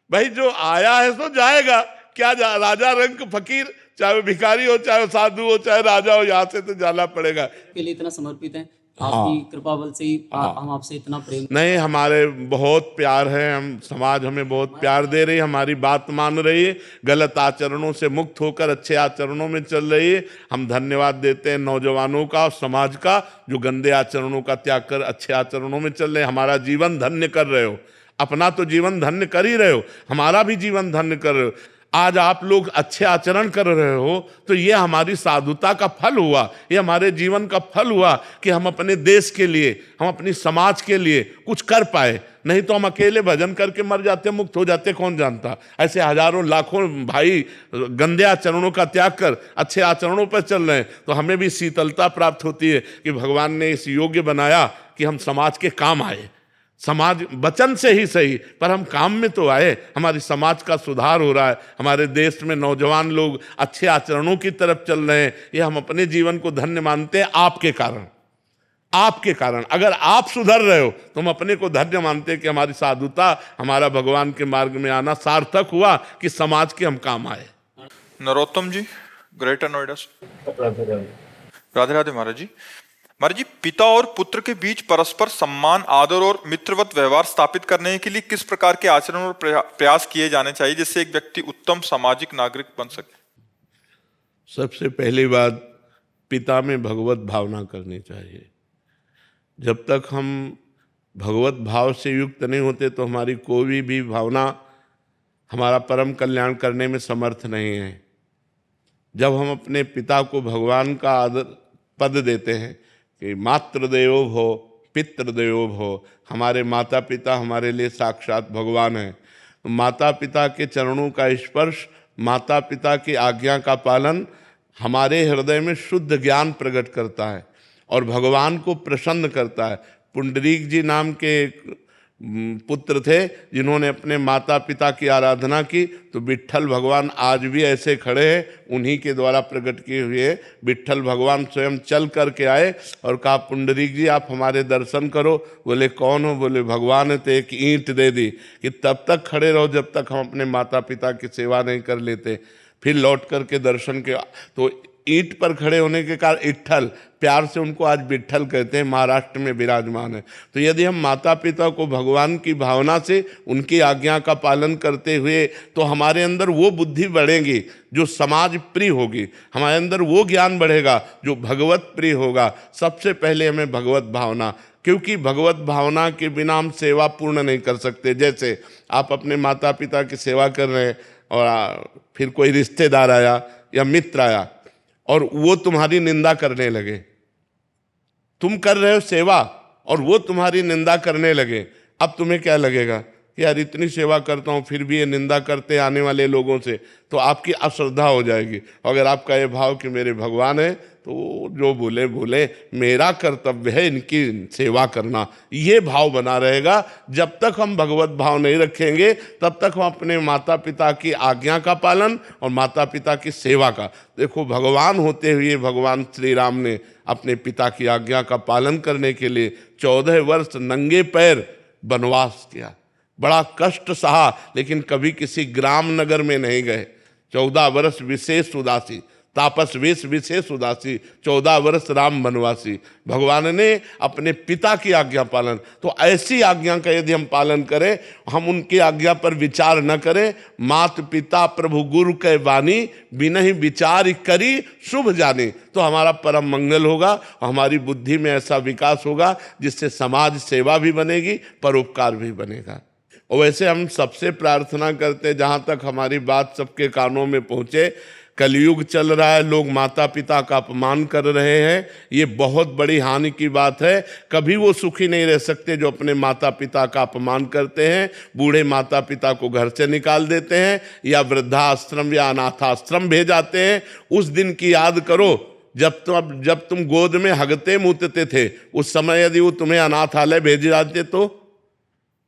भाई, जो आया है सो जाएगा, क्या राजा रंग फकीर, चाहे वो भिखारी हो, चाहे वो साधु हो, चाहे राजा हो, यहाँ से तो जाना पड़ेगा। के लिए इतना समर्पित है, आपकी कृपा बल से ही हम आपसे इतना प्रेम। नहीं, हमारे बहुत प्यार है, हम समाज हमें बहुत प्यार दे रही है, हमारी बात मान रही है, गलत आचरणों से मुक्त होकर अच्छे आचरणों में चल रही है। हम धन्यवाद देते हैं नौजवानों का और समाज का, जो गंदे आचरणों का त्याग कर अच्छे आचरणों में चल रहे हैं। हमारा जीवन धन्य कर रहे हो, अपना तो जीवन धन्य कर ही रहे हो, हमारा भी जीवन धन्य कर रहे हो। आज आप लोग अच्छे आचरण कर रहे हो तो ये हमारी साधुता का फल हुआ, ये हमारे जीवन का फल हुआ कि हम अपने देश के लिए, हम अपनी समाज के लिए कुछ कर पाए। नहीं तो हम अकेले भजन करके मर जाते, मुक्त हो जाते, कौन जानता। ऐसे हजारों लाखों भाई गंदे आचरणों का त्याग कर अच्छे आचरणों पर चल रहे हैं, तो हमें भी शीतलता प्राप्त होती है कि भगवान ने इस योग्य बनाया कि हम समाज के काम आए। समाज वचन से ही सही, पर हम काम में तो आए, हमारी समाज का सुधार हो रहा है, हमारे देश में नौजवान लोग अच्छे आचरणों की तरफ चल रहे हैं। ये हम अपने जीवन को धन्य मानते हैं आपके कारण, आपके कारण। अगर आप सुधर रहे हो तो हम अपने को धन्य मानते हैं कि हमारी साधुता, हमारा भगवान के मार्ग में आना सार्थक हुआ कि समाज के हम काम आए। नरोत्तम जी, ग्रेटर नोएडा से। राधे राधे महाराज जी। महाराज जी, पिता और पुत्र के बीच परस्पर सम्मान, आदर और मित्रवत व्यवहार स्थापित करने के लिए किस प्रकार के आचरण और प्रयास किए जाने चाहिए जिससे एक व्यक्ति उत्तम सामाजिक नागरिक बन सके? सबसे पहली बात, पिता में भगवत भावना करनी चाहिए। जब तक हम भगवत भाव से युक्त नहीं होते तो हमारी कोई भी भावना हमारा परम कल्याण करने में समर्थ नहीं है। जब हम अपने पिता को भगवान का आदर पद देते हैं कि मातृदेवो भव पितृदेवो भव, हमारे माता पिता हमारे लिए साक्षात भगवान हैं, तो माता पिता के चरणों का स्पर्श, माता पिता की आज्ञा का पालन हमारे हृदय में शुद्ध ज्ञान प्रकट करता है और भगवान को प्रसन्न करता है। पुंडरीक जी नाम के पुत्र थे जिन्होंने अपने माता पिता की आराधना की, तो विट्ठल भगवान आज भी ऐसे खड़े हैं, उन्हीं के द्वारा प्रकट किए हुए। विट्ठल भगवान स्वयं चल करके आए और कहा, पुंडरीक जी आप हमारे दर्शन करो। बोले कौन हो? बोले भगवान है। तो एक ईंट दे दी कि तब तक खड़े रहो जब तक हम अपने माता पिता की सेवा नहीं कर लेते। फिर लौट करके दर्शन किया तो ईंट पर खड़े होने के कारण इट्ठल, प्यार से उनको आज विट्ठल कहते हैं, महाराष्ट्र में विराजमान है। तो यदि हम माता पिता को भगवान की भावना से उनकी आज्ञा का पालन करते हुए, तो हमारे अंदर वो बुद्धि बढ़ेगी जो समाज प्रिय होगी, हमारे अंदर वो ज्ञान बढ़ेगा जो भगवत प्रिय होगा। सबसे पहले हमें भगवत भावना, क्योंकि भगवत भावना के बिना हम सेवा पूर्ण नहीं कर सकते। जैसे आप अपने माता पिता की सेवा कर रहे हैं और फिर कोई रिश्तेदार आया या मित्र आया और वो तुम्हारी निंदा करने लगे, तुम कर रहे हो सेवा और वो तुम्हारी निंदा करने लगे, अब तुम्हें क्या लगेगा कि यार इतनी सेवा करता हूँ फिर भी ये निंदा करते आने वाले लोगों से, तो आपकी अश्रद्धा हो जाएगी। अगर आपका ये भाव कि मेरे भगवान है तो जो बोले बोले, मेरा कर्तव्य है इनकी सेवा करना, ये भाव बना रहेगा। जब तक हम भगवत भाव नहीं रखेंगे तब तक हम अपने माता पिता की आज्ञा का पालन और माता पिता की सेवा का, देखो भगवान होते हुए भगवान श्री राम ने अपने पिता की आज्ञा का पालन करने के लिए 14 वर्ष नंगे पैर वनवास किया, बड़ा कष्ट सहा, लेकिन कभी किसी ग्राम नगर में नहीं गए। 14 वर्ष विशेष उदासी, तापस वेश विशेष उदासी, 14 वर्ष राम वनवासी। भगवान ने अपने पिता की आज्ञा पालन, तो ऐसी आज्ञा का यदि हम पालन करें, हम उनकी आज्ञा पर विचार न करें, मात पिता प्रभु गुरु के वाणी बिनहि विचार करी शुभ जानी, तो हमारा परम मंगल होगा, हमारी बुद्धि में ऐसा विकास होगा जिससे समाज सेवा भी बनेगी, परोपकार भी बनेगा। और वैसे हम सबसे प्रार्थना करते, जहाँ तक हमारी बात सबके कानों में पहुँचे, कलयुग चल रहा है, लोग माता पिता का अपमान कर रहे हैं, ये बहुत बड़ी हानि की बात है। कभी वो सुखी नहीं रह सकते जो अपने माता पिता का अपमान करते हैं, बूढ़े माता पिता को घर से निकाल देते हैं या वृद्धाश्रम या अनाथाश्रम भेजाते हैं। उस दिन की याद करो जब तुम गोद में हगते मूतते थे, उस समय यदि वो तुम्हें अनाथालय भेज जाते तो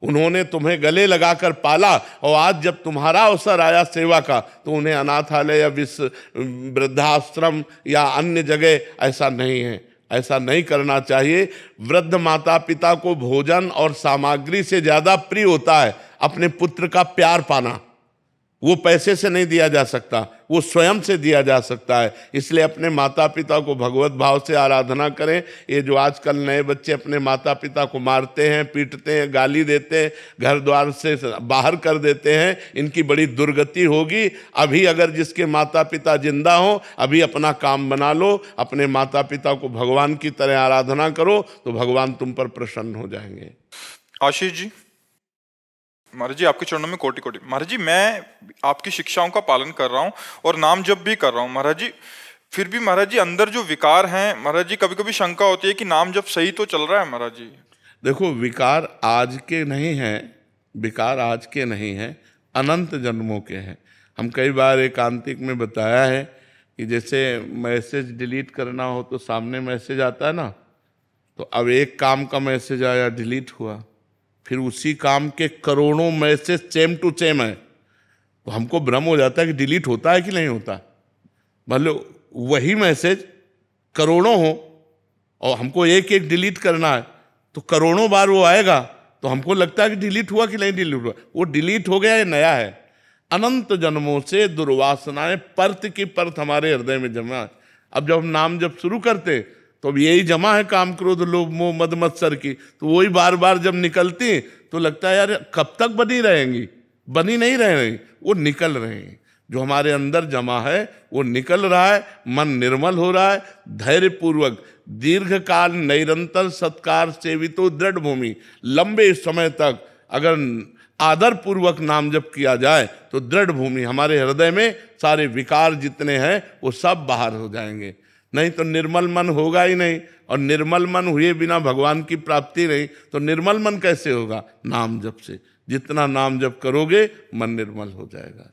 उन्होंने तुम्हें गले लगाकर पाला, और आज जब तुम्हारा अवसर आया सेवा का तो उन्हें अनाथालय या वृद्धाश्रम या अन्य जगह, ऐसा नहीं है, ऐसा नहीं करना चाहिए। वृद्ध माता पिता को भोजन और सामग्री से ज्यादा प्रिय होता है अपने पुत्र का प्यार पाना। वो पैसे से नहीं दिया जा सकता, वो स्वयं से दिया जा सकता है। इसलिए अपने माता पिता को भगवत भाव से आराधना करें। ये जो आजकल नए बच्चे अपने माता पिता को मारते हैं, पीटते हैं, गाली देते हैं, घर द्वार से बाहर कर देते हैं, इनकी बड़ी दुर्गति होगी। अभी अगर जिसके माता पिता जिंदा हो, अभी अपना काम बना लो, अपने माता पिता को भगवान की तरह आराधना करो, तो भगवान तुम पर प्रसन्न हो जाएंगे। आशीष जी, महाराज जी आपके चरणों में कोटि कोटि। महाराज जी, मैं आपकी शिक्षाओं का पालन कर रहा हूँ और नाम जप भी कर रहा हूँ महाराज जी, फिर भी महाराज जी अंदर जो विकार हैं महाराज जी, कभी कभी शंका होती है कि नाम जप सही तो चल रहा है महाराज जी। देखो, विकार आज के नहीं हैं, विकार आज के नहीं हैं, अनंत जन्मों के हैं। हम कई बार एकांतिक में बताया है कि जैसे मैसेज डिलीट करना हो तो सामने मैसेज आता है ना, तो अब एक काम का मैसेज आया, डिलीट हुआ, फिर उसी काम के करोड़ों मैसेज सेम टू सेम है, तो हमको भ्रम हो जाता है कि डिलीट होता है कि नहीं होता। मतलब वही मैसेज करोड़ों हो और हमको एक एक डिलीट करना है, तो करोड़ों बार वो आएगा, तो हमको लगता है कि डिलीट हुआ कि नहीं डिलीट हुआ। वो डिलीट हो गया, ये नया है। अनंत जन्मों से दुर्वासनाएं परत की परत हमारे हृदय में जमा है। अब जब हम नाम जब शुरू करते तो अब यही जमा है, काम क्रोध लोभ मोह मद मत्सर की, तो वही बार बार जब निकलती तो लगता है यार कब तक बनी रहेंगी, बनी नहीं रहेंगी, वो निकल रहे हैं। जो हमारे अंदर जमा है वो निकल रहा है, मन निर्मल हो रहा है। धैर्य पूर्वक दीर्घ काल निरंतर सत्कार सेवितो दृढ़ भूमि, लंबे समय तक अगर आदर पूर्वक नाम जप किया जाए तो दृढ़ भूमि, हमारे हृदय में सारे विकार जितने हैं वो सब बाहर हो जाएंगे। नहीं तो निर्मल मन होगा ही नहीं, और निर्मल मन हुए बिना भगवान की प्राप्ति नहीं। तो निर्मल मन कैसे होगा? नाम जप से। जितना नाम जप करोगे मन निर्मल हो जाएगा।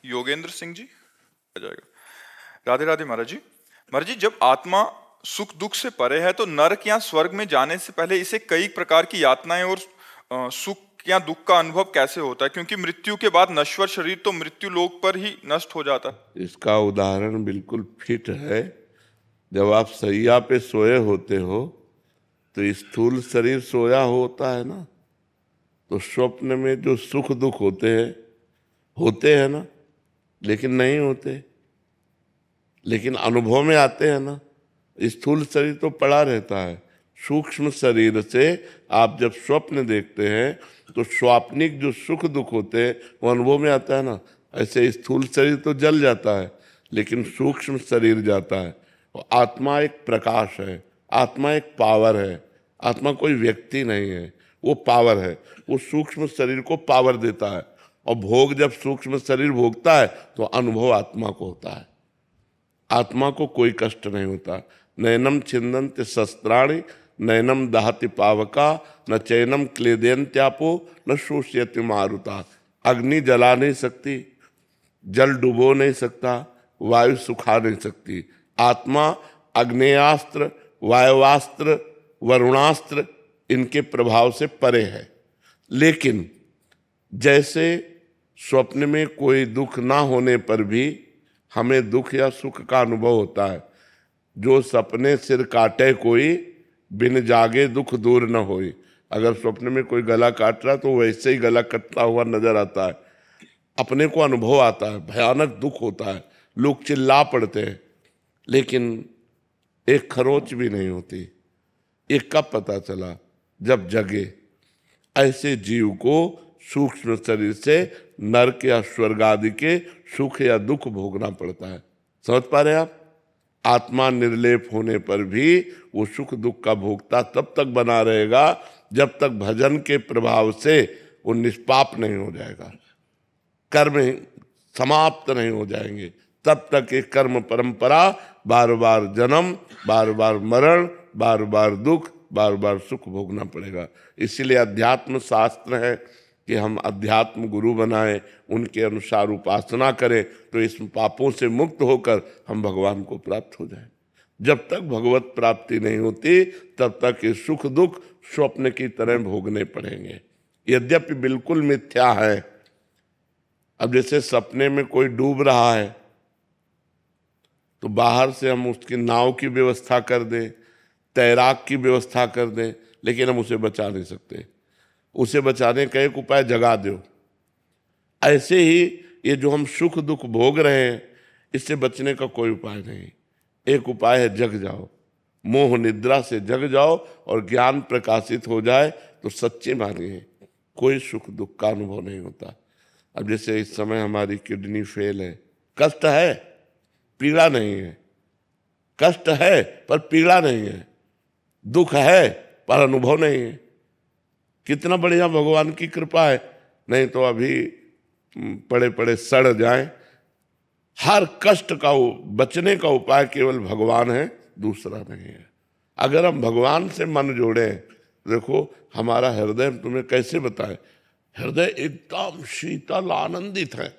योगेंद्र सिंह जी आ जाएगा। राधे राधे महाराज जी। महाराज जी, जब आत्मा सुख दुख से परे है तो नरक या स्वर्ग में जाने से पहले इसे कई प्रकार की यातनाएं और सुख या दुख का अनुभव कैसे होता है? क्योंकि मृत्यु के बाद नश्वर शरीर तो मृत्यु लोक पर ही नष्ट हो जाता है। इसका उदाहरण बिल्कुल फिट है। जब आप सैया पे सोए होते हो तो स्थूल शरीर सोया होता है ना, तो स्वप्न में जो सुख दुख होते हैं ना, लेकिन नहीं होते, लेकिन अनुभव में आते हैं ना। स्थूल शरीर तो पड़ा रहता है। सूक्ष्म शरीर से आप जब स्वप्न देखते हैं तो स्वाप्निक जो सुख दुख होते हैं वो अनुभव में आता है ना। ऐसे स्थूल शरीर तो जल जाता है, लेकिन सूक्ष्म शरीर जाता है। आत्मा एक प्रकाश है, आत्मा एक पावर है। आत्मा कोई व्यक्ति नहीं है, वो पावर है। वो सूक्ष्म शरीर को पावर देता है, और भोग जब सूक्ष्म शरीर भोगता है तो अनुभव आत्मा को होता है। आत्मा को कोई कष्ट नहीं होता। नैनम छिन्दन्ति शस्त्राणि नैनम दहति पावका न चैनम क्लेदयन्त्यापो न शोष्यति मारुता। अग्नि जला नहीं सकती, जल डुबो नहीं सकता, वायु सुखा नहीं सकती। आत्मा अग्नेयास्त्र, वायुवास्त्र, वरुणास्त्र इनके प्रभाव से परे है। लेकिन जैसे स्वप्न में कोई दुख ना होने पर भी हमें दुख या सुख का अनुभव होता है। जो सपने सिर काटे कोई, बिन जागे दुख दूर न होई। अगर स्वप्न में कोई गला काट रहा तो वैसे ही गला कटता हुआ नजर आता है, अपने को अनुभव आता है, भयानक दुख होता है, लोग चिल्ला पड़ते हैं, लेकिन एक खरोच भी नहीं होती। ये कब पता चला? जब जगे। ऐसे जीव को सूक्ष्म शरीर से नरक या स्वर्ग आदि के सुख या दुख भोगना पड़ता है। समझ पा रहे हैं आप? आत्मा निर्लेप होने पर भी वो सुख दुख का भोगता तब तक बना रहेगा जब तक भजन के प्रभाव से वो निष्पाप नहीं हो जाएगा, कर्म समाप्त नहीं हो जाएंगे, तब तक ये कर्म परंपरा, बार बार जन्म, बार बार मरण, बार बार दुख, बार बार सुख भोगना पड़ेगा। इसीलिए अध्यात्म शास्त्र है कि हम अध्यात्म गुरु बनाएं, उनके अनुसार उपासना करें, तो इस पापों से मुक्त होकर हम भगवान को प्राप्त हो जाएं। जब तक भगवत प्राप्ति नहीं होती तब तक ये सुख दुख स्वप्न की तरह भोगने पड़ेंगे, यद्यपि बिल्कुल मिथ्या है। अब जैसे सपने में कोई डूब रहा है तो बाहर से हम उसकी नाव की व्यवस्था कर दें, तैराक की व्यवस्था कर दें, लेकिन हम उसे बचा नहीं सकते। उसे बचाने का एक उपाय जगा दो। ऐसे ही ये जो हम सुख दुख भोग रहे हैं, इससे बचने का कोई उपाय नहीं। एक उपाय है, जग जाओ, मोह निद्रा से जग जाओ और ज्ञान प्रकाशित हो जाए तो सच्चे मानिए कोई सुख दुख का अनुभव नहीं होता। अब जैसे इस समय हमारी किडनी फेल है, कष्ट है, पीड़ा नहीं है। कष्ट है पर पीड़ा नहीं है, दुख है पर अनुभव नहीं है। कितना बढ़िया भगवान की कृपा है, नहीं तो अभी पड़े पड़े सड़ जाएं। हर कष्ट का बचने का उपाय केवल भगवान है, दूसरा नहीं है। अगर हम भगवान से मन जोड़ें, देखो हमारा हृदय, तुम्हें कैसे बताएं, हृदय एकदम शीतल आनंदित है।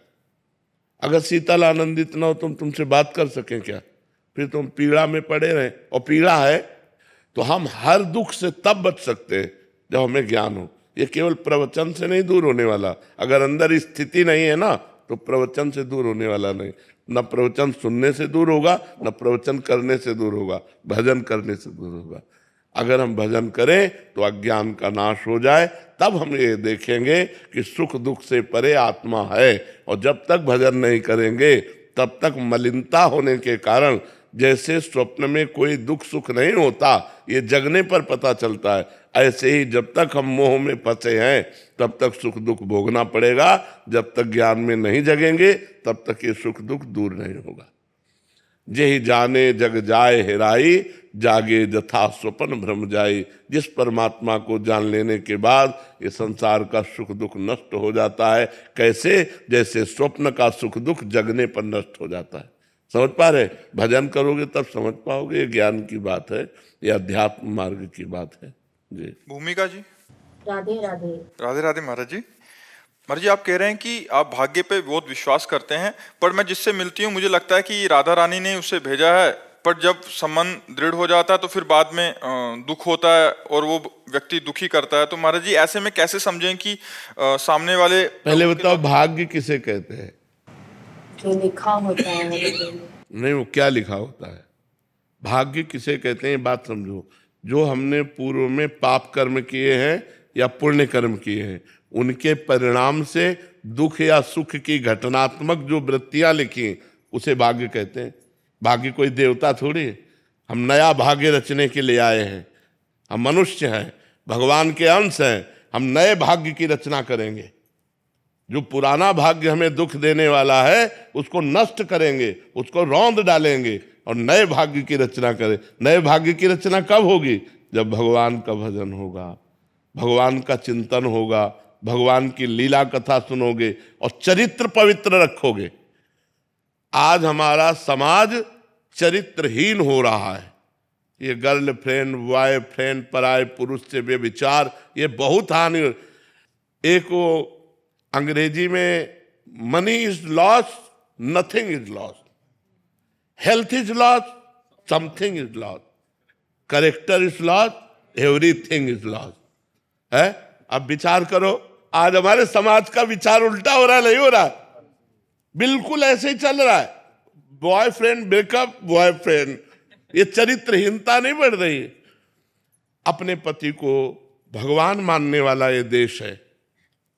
अगर शीतल आनंदित ना हो तुम तुमसे बात कर सकें क्या? फिर तुम पीड़ा में पड़े रहें, और पीड़ा है तो हम हर दुख से तब बच सकते हैं जब हमें ज्ञान हो। ये केवल प्रवचन से नहीं दूर होने वाला। अगर अंदर स्थिति नहीं है ना तो प्रवचन से दूर होने वाला नहीं। न प्रवचन सुनने से दूर होगा, न प्रवचन करने से दूर होगा, भजन करने से दूर होगा। अगर हम भजन करें तो अज्ञान का नाश हो जाए, तब हम ये देखेंगे कि सुख दुख से परे आत्मा है। और जब तक भजन नहीं करेंगे तब तक मलिनता होने के कारण, जैसे स्वप्न में कोई दुख सुख नहीं होता, ये जगने पर पता चलता है, ऐसे ही जब तक हम मोह में फंसे हैं तब तक सुख दुख भोगना पड़ेगा। जब तक ज्ञान में नहीं जगेंगे तब तक ये सुख दुख दूर नहीं होगा। जेहि जाने जग जाए हेराई, जागे जथा स्वप्न भ्रम जाई। जिस परमात्मा को जान लेने के बाद ये संसार का सुख दुख नष्ट हो जाता है। कैसे? जैसे स्वप्न का सुख दुख जगने पर नष्ट हो जाता है। समझ पा रहे? भजन करोगे तब समझ पाओगे। ये ज्ञान की बात है, ये अध्यात्म मार्ग की बात है जी। भूमिका जी, राधे राधे। राधे राधे महाराज जी। महाराज जी, आप कह रहे हैं कि आप भाग्य पे बहुत विश्वास करते हैं, पर मैं जिससे मिलती हूँ मुझे लगता है कि राधा रानी ने उसे भेजा है, पर जब संबंध दृढ़ हो जाता है तो फिर बाद में दुख होता है और वो व्यक्ति दुखी करता है। तो महाराज जी, ऐसे में कैसे समझें कि सामने वाले, पहले बताओ भाग्य किसे कहते हैं? जो लिखा होता है नहीं, वो क्या लिखा होता है? भाग्य किसे कहते हैं बात समझो। जो हमने पूर्व में पाप कर्म किए हैं या पुण्य कर्म किए हैं, उनके परिणाम से दुख या सुख की घटनात्मक जो वृत्तियां लिखी, उसे भाग्य कहते हैं। भाग्य कोई देवता थोड़ी है। हम नया भाग्य रचने के लिए आए हैं। हम मनुष्य हैं, भगवान के अंश हैं। हम नए भाग्य की रचना करेंगे। जो पुराना भाग्य हमें दुख देने वाला है उसको नष्ट करेंगे, उसको रौंद डालेंगे और नए भाग्य की रचना करें। नए भाग्य की रचना कब होगी? जब भगवान का भजन होगा, भगवान का चिंतन होगा, भगवान की लीला कथा सुनोगे और चरित्र पवित्र रखोगे। आज हमारा समाज चरित्रहीन हो रहा है। ये गर्लफ्रेंड, बॉयफ्रेंड, पराये पुरुष से व्यभिचार, ये बहुत हानि। एक वो अंग्रेजी में money is loss, nothing is loss, health is loss, something is loss, character is loss, everything is loss है। अब विचार करो, आज हमारे समाज का विचार उल्टा हो रहा है, नहीं हो रहा? बिल्कुल ऐसे ही चल रहा है। बॉयफ्रेंड ब्रेकअप, बॉयफ्रेंड, ये चरित्रहीनता नहीं बढ़ रही है। अपने पति को भगवान मानने वाला ये देश है,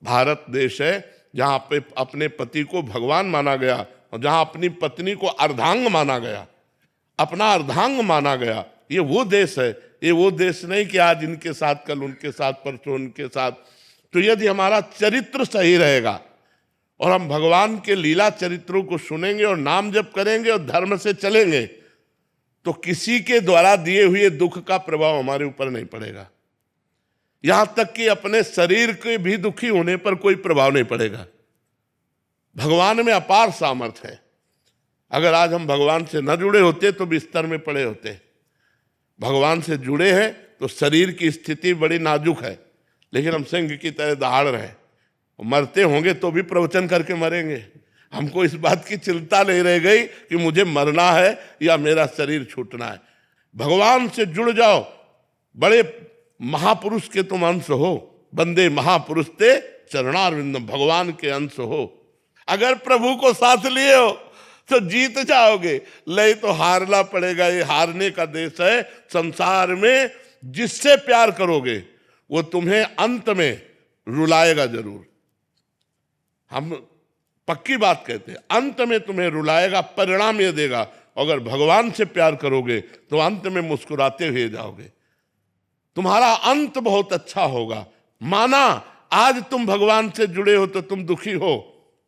भारत देश है, जहां पे अपने पति को भगवान माना गया और जहां अपनी पत्नी को अर्धांग माना गया, अपना अर्धांग माना गया। ये वो देश है, ये वो देश नहीं कि आज इनके साथ, कल उनके साथ, परसों उनके साथ। तो यदि हमारा चरित्र सही रहेगा और हम भगवान के लीला चरित्रों को सुनेंगे और नाम जप करेंगे और धर्म से चलेंगे, तो किसी के द्वारा दिए हुए दुख का प्रभाव हमारे ऊपर नहीं पड़ेगा। यहां तक कि अपने शरीर के भी दुखी होने पर कोई प्रभाव नहीं पड़ेगा। भगवान में अपार सामर्थ्य है। अगर आज हम भगवान से न जुड़े होते तो बिस्तर में पड़े होते। भगवान से जुड़े हैं तो शरीर की स्थिति बड़ी नाजुक है, लेकिन हम सिंह की तरह दहाड़ रहे। मरते होंगे तो भी प्रवचन करके मरेंगे। हमको इस बात की चिंता नहीं रह गई कि मुझे मरना है या मेरा शरीर छूटना है। भगवान से जुड़ जाओ। बड़े महापुरुष के तुम अंश हो, बंदे महापुरुष ते चरणारविंदम, भगवान के अंश हो। अगर प्रभु को साथ लिए हो तो जीत जाओगे, नहीं तो हारना पड़ेगा। ये हारने का देश है। संसार में जिससे प्यार करोगे वो तुम्हें अंत में रुलाएगा जरूर। हम पक्की बात कहते हैं, अंत में तुम्हें रुलाएगा, परिणाम ये देगा। अगर भगवान से प्यार करोगे तो अंत में मुस्कुराते हुए जाओगे, तुम्हारा अंत बहुत अच्छा होगा। माना आज तुम भगवान से जुड़े हो तो तुम दुखी हो,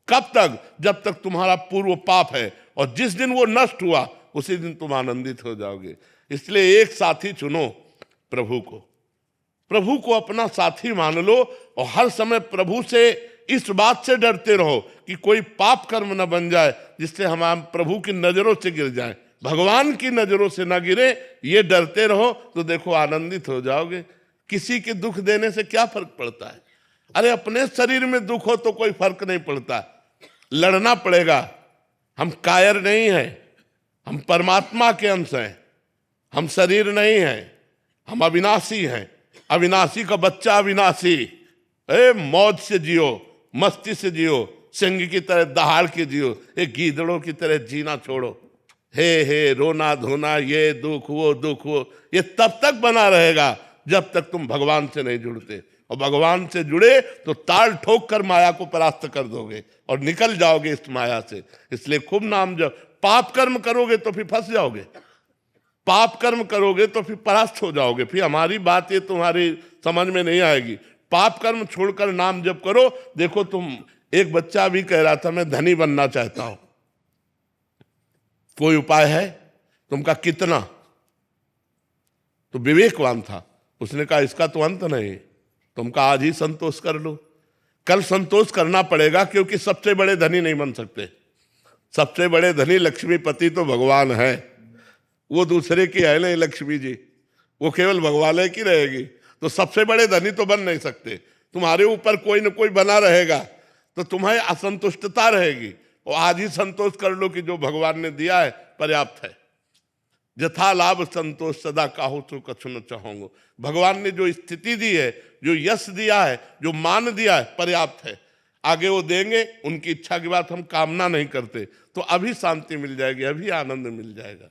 कब तक? जब तक तुम्हारा पूर्व पाप है, और जिस दिन वो नष्ट हुआ उसी दिन तुम आनंदित हो जाओगे। इसलिए एक साथी चुनो, प्रभु को। प्रभु को अपना साथी मान लो, और हर समय प्रभु से इस बात से डरते रहो कि कोई पाप कर्म न बन जाए जिससे हम प्रभु की नजरों से गिर जाएं, भगवान की नजरों से ना गिरे। ये डरते रहो तो देखो आनंदित हो जाओगे। किसी के दुख देने से क्या फर्क पड़ता है? अरे अपने शरीर में दुख हो तो कोई फर्क नहीं पड़ता, लड़ना पड़ेगा। हम कायर नहीं हैं, हम परमात्मा के अंश हैं, हम शरीर नहीं हैं, हम अविनाशी हैं। अविनाशी का बच्चा अविनाशी। मौज से जियो, मस्ती से जियो, सिंह की तरह दहाड़ के जियो, एक गीदड़ों की तरह जीना छोड़ो। हे रोना धोना, ये दुख वो, ये तब तक बना रहेगा जब तक तुम भगवान से नहीं जुड़ते। और भगवान से जुड़े तो ताल ठोक कर माया को परास्त कर दोगे और निकल जाओगे इस माया से। इसलिए खूब नाम जब पाप कर्म करोगे तो फिर फंस जाओगे, पाप कर्म करोगे तो फिर परास्त हो जाओगे। फिर हमारी बात ये तुम्हारी समझ में नहीं आएगी। पाप कर्म छोड़कर नाम जप करो। देखो तुम, एक बच्चा भी कह रहा था मैं धनी बनना चाहता हूं, कोई उपाय है? तुम कहा कितना? तो विवेकवान था, उसने कहा इसका तो अंत नहीं, तुम कहा आज ही संतोष कर लो। कल संतोष करना पड़ेगा, क्योंकि सबसे बड़े धनी नहीं बन सकते। सबसे बड़े धनी लक्ष्मीपति तो भगवान है, वो दूसरे की है नहीं लक्ष्मी जी, वो केवल भगवान की रहेगी। तो सबसे बड़े धनी तो बन नहीं सकते। तुम्हारे ऊपर कोई न कोई बना रहेगा तो तुम्हें असंतुष्टता रहेगी। और आज ही संतोष कर लो कि जो भगवान ने दिया है पर्याप्त है। यथा लाभ संतोष सदा काहू तो कछु न चाहूंगा। भगवान ने जो स्थिति दी है, जो यश दिया है, जो मान दिया है, पर्याप्त है। आगे वो देंगे, उनकी इच्छा की बात हम कामना नहीं करते, तो अभी शांति मिल जाएगी, अभी आनंद मिल जाएगा।